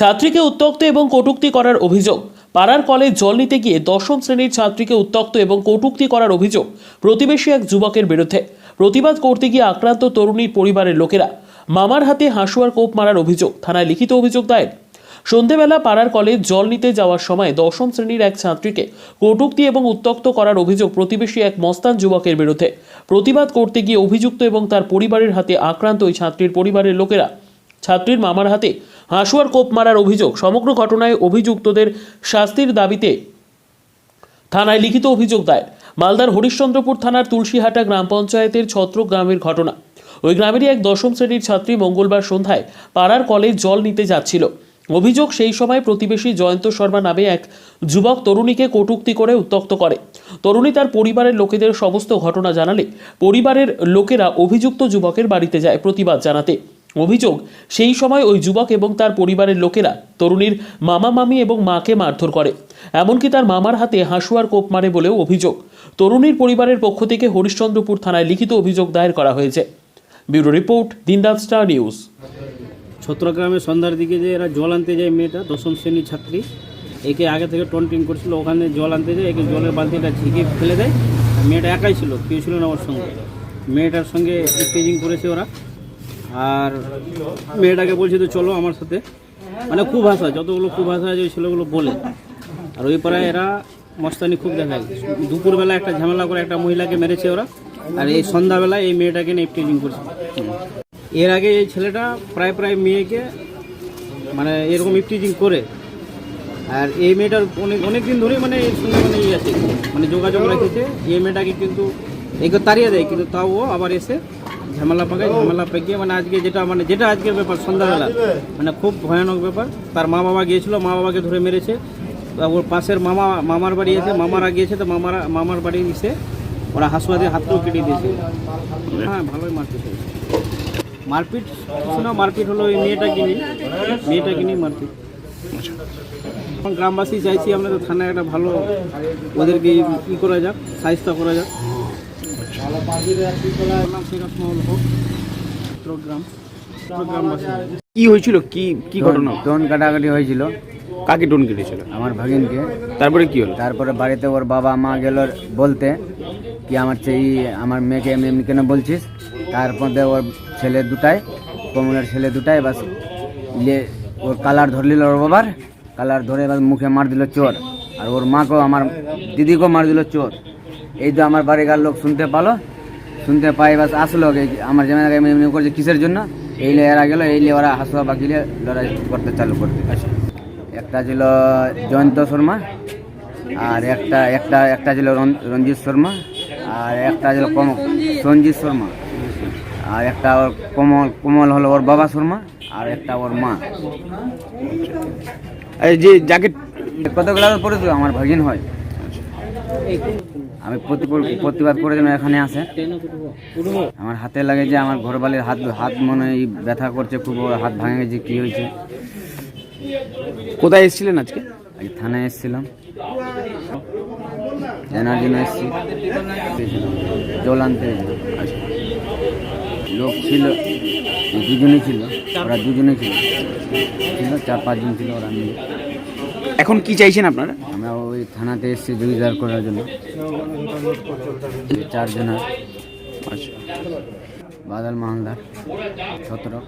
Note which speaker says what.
Speaker 1: ছাত্রীকে উত্ত্যক্ত এবং কটূক্তি করার অভিযোগ। পাড়ার কলে জল নিতে গিয়ে দশম শ্রেণীর ছাত্রীকে উত্ত্যক্ত এবং কটূক্তি করার অভিযোগ প্রতিবেশী এক যুবকের বিরুদ্ধে। প্রতিবাদ করতে গিয়ে আক্রান্ত তরুণীর পরিবারের লোকেরা মামার হাতে হাসুয়ার কোপ মারার অভিযোগ। থানায় লিখিত অভিযোগ দায়ের। সন্ধেবেলা পাড়ার কলে জল নিতে যাওয়ার সময় দশম শ্রেণীর এক ছাত্রীকে কটূক্তি এবং উত্ত্যক্ত করার অভিযোগ প্রতিবেশী এক মস্তান যুবকের বিরুদ্ধে। প্রতিবাদ করতে গিয়ে অভিযুক্ত এবং তার পরিবারের হাতে আক্রান্ত ওই ছাত্রীর পরিবারের লোকেরা ছাত্রীর মামার হাতে হাসুয়ার কোপ মারার অভিযোগ। সমগ্র ঘটনায় অভিযুক্তদের শাস্তির দাবিতে থানায় লিখিত অভিযোগ দায়ের। মালদার হরিশ্চন্দ্রপুর থানার তুলসীহাটা গ্রাম পঞ্চায়েতের ছত্রক গ্রামের ঘটনা। ওই গ্রামেরই এক দশম শ্রেণীর ছাত্রী মঙ্গলবার সন্ধ্যায় পাড়ার কলে জল নিতে যাচ্ছিল। অভিযোগ, সেই সময় প্রতিবেশী জয়ন্ত শর্মা নামে এক যুবক তরুণীকে কটূক্তি করে উত্ত্যক্ত করে। তরুণী তার পরিবারের লোকেদের সমস্ত ঘটনা জানালে পরিবারের লোকেরা অভিযুক্ত যুবকের বাড়িতে যায় প্রতিবাদ জানাতে। অভিযোগ, সেই সময় ওই যুবক এবং তার পরিবারের লোকেরা তরুণীর মামা মামি এবং মাকে মারধর করে, এমনকি তার মামার হাতে হাসুয়ার কোপ মারে বলেও অভিযোগ। তরুণীর পরিবারের পক্ষ থেকে হরিশ্চন্দ্রপুর থানায় লিখিত অভিযোগ দায়ের করা হয়েছে। ব্যুরো রিপোর্ট, দিনরাত স্টার নিউজ।
Speaker 2: ছত্রগ্রামে সন্ধ্যার দিকে যে এরা জল আনতে যায়, মেয়েটা দশম শ্রেণীর ছাত্রী, একে আগে থেকে টন্টিং করছিল। ওখানে জল আনতে যায়, একে জলের বালতিটা ঝিঁকে ফেলে দেয়। মেয়েটা একাই ছিল, কেউ ছিল না ওর সঙ্গে। মেয়েটার সঙ্গে স্টেজিং করেছে ওরা, আর মেয়েটাকে বলছে তো চলো আমার সাথে, মানে খুব ভাষা, যতগুলো খুব ভাষা আছে ওই ছেলেগুলো বলে। আর ওই পাড়ায় এরা মস্তানি খুব দেখায়। দুপুরবেলা একটা ঝামেলা করে একটা মহিলাকে মেরেছে ওরা, আর এই সন্ধ্যাবেলায় এই মেয়েটাকে নিয়ে স্টেজিং করছে। এর আগে এই ছেলেটা প্রায় মেয়েকে মানে এরকম ইফটিজিং করে, আর এই মেয়েটার অনেক দিন ধরেই মানে এর সঙ্গে মানে আছে, মানে যোগাযোগ রেখেছে। এই মেয়েটাকে কিন্তু একে তাড়িয়ে দেয়, কিন্তু তাও ও আবার এসে ঝামেলা পাকিয়ে মানে যেটা আজকের ব্যাপার সন্ধ্যাবেলা, মানে খুব ভয়ানক ব্যাপার। তার মা বাবা গিয়েছিল, মা বাবাকে ধরে মেরেছে। ওর পাশের মামার বাড়ি এসে মামারা গিয়েছে, তো মামার বাড়ি এসে ওরা হাসুয়া দিয়ে হাতটাও কেটে দিয়েছে। হ্যাঁ, ভালোই মারপিট শোনা, মারপিট হলো ওই মেয়েটাকে নিয়ে মারপিট। এখন গ্রামবাসী চাইছি আমরা তো থানায় একটা ভালো ওদেরকে ই করা যাক, সাহায্য করা যাক।
Speaker 3: কি হয়েছিল, কি ঘটনা?
Speaker 4: টোন কাটাকাটি হয়েছিল।
Speaker 3: কাকে টোন কেটেছিল?
Speaker 4: আমার ভাগিনকে।
Speaker 3: তারপরে কি হলো?
Speaker 4: তারপরে বাড়িতে ওর বাবা মা গেল বলতে কি আমার মেয়েকে এমনি এমনি কেন বলছিস। তারপরে ওর ছেলে দুটাই, কমলের ছেলে দুটাই বাস ওর কালার ধরে নিল, ওর বাবার কালার ধরে বাস মুখে মার দিল চোর। আর ওর মাকেও, আমার দিদিকেও মার দিল চোর। এই তো আমার বাড়িকার লোক শুনতে পাই বাস আসলো, আমার জামাইকে এমনি এমনি করছে কিসের জন্য। এইলে এরা গেল, এইলে ওরা হাসুয়া বাকিলে লড়াই করতে চালু করতে। একটা ছিল জয়ন্ত শর্মা, আর একটা ছিল রঞ্জিত শর্মা, আর একটা ছিল সঞ্জিত শর্মা, আর একটা ওর কমল হলো ওর বাবা শর্মা, আর একটা ওর মা।
Speaker 3: এই যে যাকে
Speaker 4: কতগুলো পড়েছিল আমার ভাগিন হয়। আমি প্রতিবাদ করে যেন এখানে আসে। আমার হাতে লাগে যে আমার ঘরবালির হাত মনে ব্যথা করছে খুব, হাত ভাঙে গেছে। কি হয়েছে?
Speaker 3: কোথায় এসেছিলেন আজকে?
Speaker 4: থানায় এসেছিলাম, জানার জন্য এসেছি, জল আনতে। লোক ছিল দুজনেই ছিল, ওরা দুজনেই ছিল 4-5 জন ছিল ওরা মিলে।
Speaker 3: এখন কি চাইছেন আপনারা?
Speaker 4: আমরা ওই থানাতে এসেছি জুডিশিয়াল করার জন্য। 4 জনের।
Speaker 3: আচ্ছা,
Speaker 4: বাদল মালদার, ছত্রক।